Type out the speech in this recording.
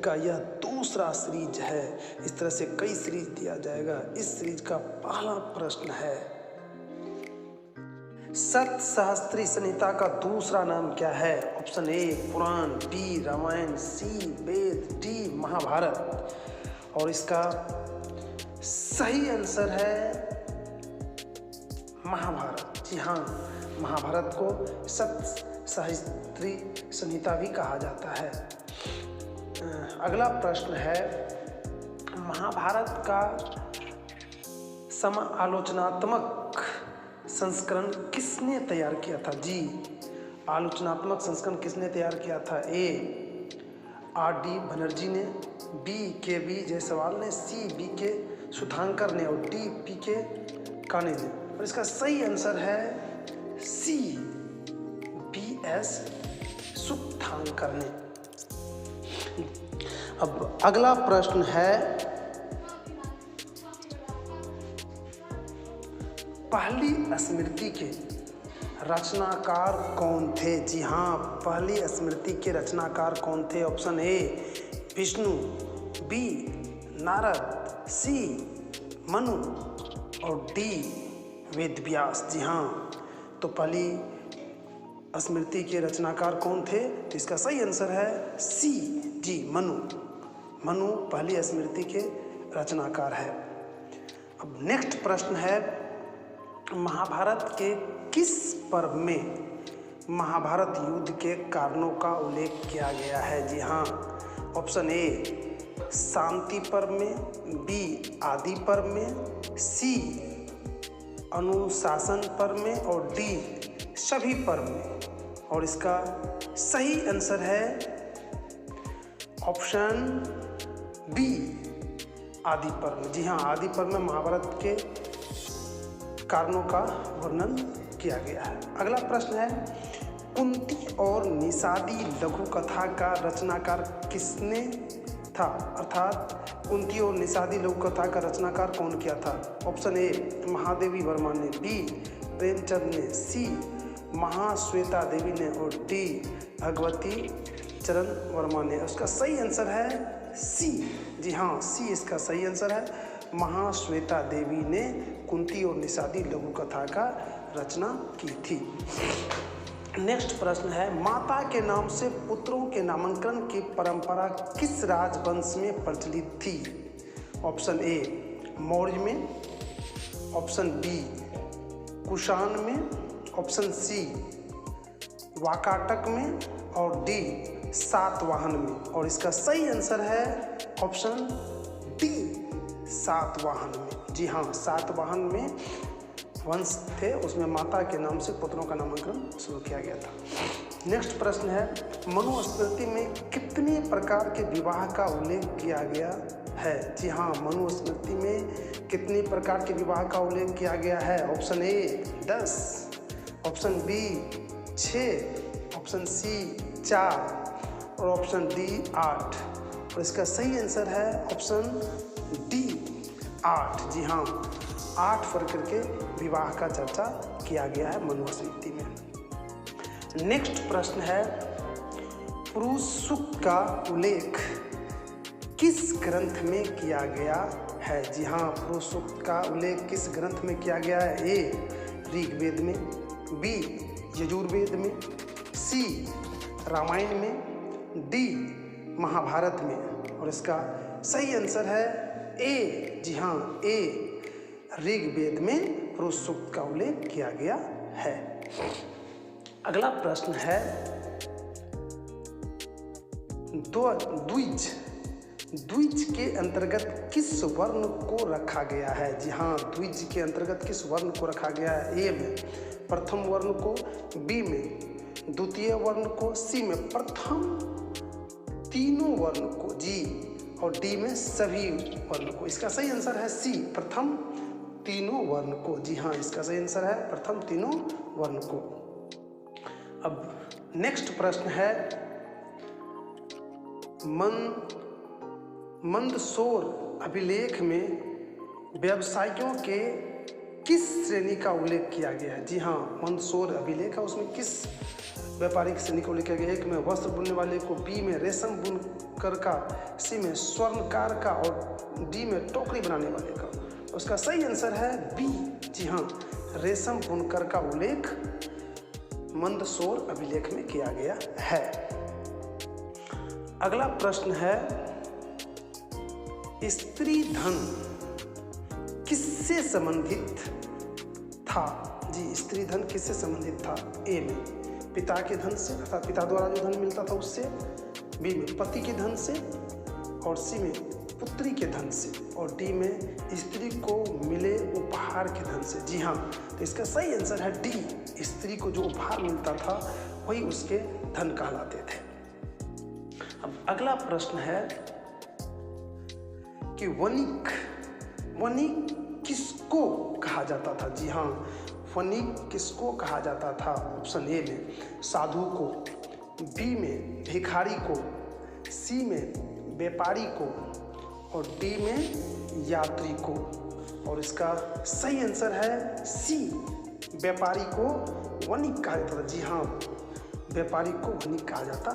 का यह दूसरा सीरीज है। इस तरह से कई सीरीज दिया जाएगा। इस सीरीज का पहला प्रश्न है, सत सहस्त्री संहिता का दूसरा नाम क्या है? Option A Purana, B Ramayana, C Veda, D Mahabharata. और इसका सही आंसर है महाभारत। जी हाँ, महाभारत को सत सहस्त्री संहिता भी कहा जाता है। अगला प्रश्न है, महाभारत का समालोचनात्मक संस्करण किसने तैयार किया था? जी, आलोचनात्मक संस्करण किसने तैयार किया था? ए R.D. बनर्जी ने, बी के.बी. जायसवाल ने, सी बी.के. सुधांकर ने और डी पी.के. काने ने। और इसका सही आंसर है सी B.S. सुधांकर ने। अब अगला प्रश्न है, पहली स्मृति के रचनाकार कौन थे? जी हाँ, पहली स्मृति के रचनाकार कौन थे? Option A Vishnu, B Narad, C Manu और डी वेदव्यास। जी हाँ, तो पहली स्मृति के रचनाकार कौन थे? तो इसका सही आंसर है सी जी मनु। मनु पहली स्मृति के रचनाकार है। अब नेक्स्ट प्रश्न है, महाभारत के किस पर्व में महाभारत युद्ध के कारणों का उल्लेख किया गया है? जी हाँ, ऑप्शन ए शांति पर्व में, बी आदि पर्व में, सी अनुशासन पर्व में और डी सभी पर्व में। और इसका सही आंसर है ऑप्शन बी आदि पर्व में। जी हाँ, आदि पर्व में महाभारत के कारणों का वर्णन किया गया है। अगला प्रश्न है, कुंती और निषादी लघु कथा का रचनाकार किसने था? अर्थात कुंती और निषादी लघु कथा का रचनाकार कौन किया था? ऑप्शन ए महादेवी वर्मा ने, बी प्रेमचंद ने, सी महाश्वेता देवी ने और डी भगवती चरण वर्मा ने। उसका सही आंसर है सी। जी हाँ, सी इसका सही आंसर है। महाश्वेता देवी ने कुंती और निषादी लघु कथा का रचना की थी। नेक्स्ट प्रश्न है, माता के नाम से पुत्रों के नामकरण की परंपरा किस राजवंश में प्रचलित थी? ऑप्शन ए मौर्य में, ऑप्शन बी कुषाण में, ऑप्शन सी वाकाटक में और डी सातवाहन में। और इसका सही आंसर है ऑप्शन डी सातवाहन में। जी हाँ, सातवाहन में वंश थे, उसमें माता के नाम से पुत्रों का नामकरण शुरू किया गया था। नेक्स्ट प्रश्न है, मनुस्मृति में कितने प्रकार के विवाह का उल्लेख किया गया है? जी हाँ, मनुस्मृति में कितने प्रकार के विवाह का उल्लेख किया गया है? Option A 10, option B 6, option C 4 और ऑप्शन डी 8। और इसका सही आंसर है ऑप्शन डी 8। जी हाँ, 8 प्रकार के विवाह का चर्चा किया गया है मनुस्मृति में। नेक्स्ट प्रश्न है, पुरुष सूक्त का उल्लेख किस ग्रंथ में किया गया है? जी हाँ, पुरुष सूक्त का उल्लेख किस ग्रंथ में किया गया है? ए ऋग्वेद में, बी यजुर्वेद में, सी रामायण में, डी महाभारत में। और इसका सही आंसर है ए। जी हाँ, ए ऋग्वेद में पुरुष सूक्त का उल्लेख किया गया है। अगला प्रश्न है, द्विज द्विज के अंतर्गत किस वर्ण को रखा गया है? जी हाँ, द्विज के अंतर्गत किस वर्ण को रखा गया है? ए में प्रथम वर्ण को, बी में द्वितीय वर्ण को, सी में प्रथम तीनों वर्ण को, जी और डी में सभी वर्ण को। इसका सही आंसर है सी प्रथम तीनों वर्ण को। जी हाँ, इसका सही आंसर है प्रथम तीनों वर्ण को। अब नेक्स्ट प्रश्न है, मंदसौर अभिलेख में व्यवसायियों के किस श्रेणी का उल्लेख किया गया है? जी हाँ, मंदसौर अभिलेख है, उसमें किस व्यापारिक श्रेणी को उल्लेख किया गया है? एक में वस्त्र बुनने वाले को, बी में रेशम बुन बुनकर का, सी में स्वर्णकार का और डी में टोकरी बनाने वाले का। उसका सही आंसर है बी। जी हाँ, रेशम बुनकर का उल्लेख मंदसौर अभिलेख में किया गया है। अगला प्रश्न है, स्त्री धन किससे संबंधित था? जी, स्त्री धन किससे संबंधित था? ए में पिता के धन से अर्थात पिता द्वारा जो धन मिलता था उससे, बी में पति के धन से, और सी में पुत्री के धन से, और डी में स्त्री को मिले उपहार के धन से। जी हाँ, तो इसका सही आंसर है डी। स्त्री को जो उपहार मिलता था वही उसके धन कहलाते थे। अब अगला प्रश्न है कि वणिक किसको कहा जाता था? जी हाँ, वणिक किसको कहा जाता था? ऑप्शन ए में साधु को, बी में भिखारी को, सी में व्यापारी को, और डी में यात्री को। और इसका सही आंसर है सी, व्यापारी को वणिक कहा जाता था। जी हाँ, व्यापारी को वणिक कहा जाता